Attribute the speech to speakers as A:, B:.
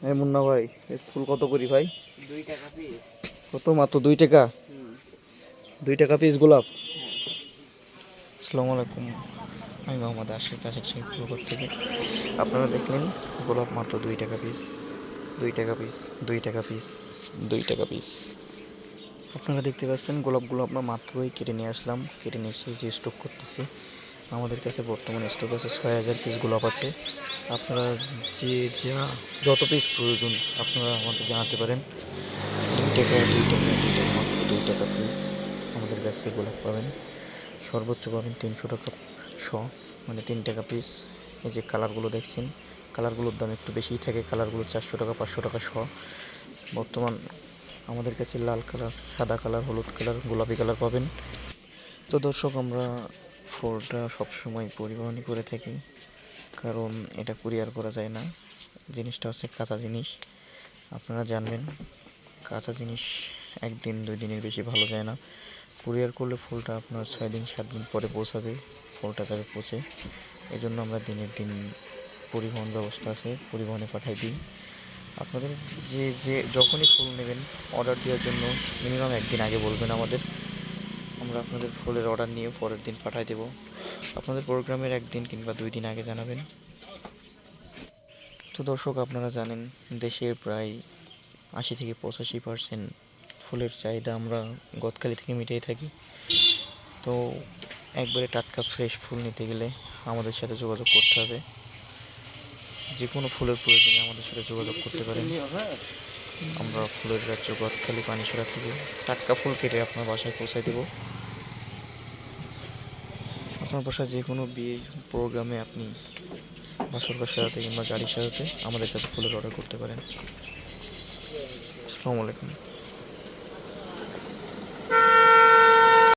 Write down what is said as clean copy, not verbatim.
A: এই মুন্না ভাই, এই ফুল কত করি ভাই?
B: 2 টাকা পিস।
A: কত? মাত্র 2 টাকা? 2 টাকা পিস গোলাপ? আসসালামু আলাইকুম, আমি মোহাম্মদ আশিক ফুলকর থেকে। আপনারা দেখলেন গোলাপ মাত্র 2 টাকা পিস, 2 টাকা পিস, 2 টাকা পিস, 2 টাকা পিস। আপনারা দেখতে পাচ্ছেন গোলাপগুলো আমরা মাত্রই কেটে নিয়ে আসলাম। কেটে নিয়ে এসে যে স্টক করতেছি, আমাদের কাছে বর্তমানে স্টক আছে 6000 পিস গোলাপ আছে। আপনারা যে যত পিস প্রয়োজন আপনারা আমাদের জানাতে পারেন। 2 টাকা, 2 টাকা, 2 টাকা, মাত্র 2 টাকা পিস আমাদের কাছে গোলাপ পাবেন। সর্বোচ্চ পাবেন 300 টাকা শ, মানে 3 টাকা পিস। এই যে কালারগুলো দেখছেন, কালারগুলোর দাম একটু বেশিই থাকে। কালারগুলো 400 টাকা, 500 টাকা শ। বর্তমান আমাদের কাছে লাল কালার, সাদা কালার, হলুদ কালার, গোলাপি কালার পাবেন। তো দর্শক, আমরা ফুলটা সবসময় পরিবহনই করে থাকি, কারণ এটা কুরিয়ার করা যায় না। জিনিসটা হচ্ছে কাঁচা জিনিস, আপনারা জানবেন। কাঁচা জিনিস 1 দিন 2 দিনের বেশি ভালো যায় না। কুরিয়ার করলে ফুলটা আপনার 6 দিন 7 দিন পরে পৌঁছাবে, ফুলটা যাবে পচে। এই জন্য আমরা দিনের দিন পরিবহন ব্যবস্থা আছে, পরিবহনে পাঠাই দিই। আপনাদের যে যখনই ফুল নেবেন, অর্ডার দেওয়ার জন্য মিনিমাম 1 দিন আগে বলবেন আমাদের। আমরা আপনাদের ফুলের অর্ডার নিয়ে পরের দিন পাঠাই দেব। আপনাদের প্রোগ্রামের 1 দিন কিংবা 2 দিন আগে জানাবেন। তো দর্শক, আপনারা জানেন দেশের প্রায় 80 থেকে 85% ফুলের চাহিদা আমরা গদখালি থেকে মিটিয়ে থাকি। তো একবারে টাটকা ফ্রেশ ফুল নিতে গেলে আমাদের সাথে যোগাযোগ করতে হবে। যে কোনো ফুলের প্রয়োজনে আমাদের সাথে যোগাযোগ করতে পারেন। আমরা ফুলের রাজ্য গদখালি পানিসরা থেকে টাটকা ফুল কেটে আপনার বাসায় পৌঁছায় দেব। আপনার বাসায় যে কোনো বিয়ে প্রোগ্রামে আপনি বাসরকার সাজাতে কিংবা গাড়ি সাজাতে আমাদের কাছে ফুলের অর্ডার করতে পারেন। আসসালামু আলাইকুম।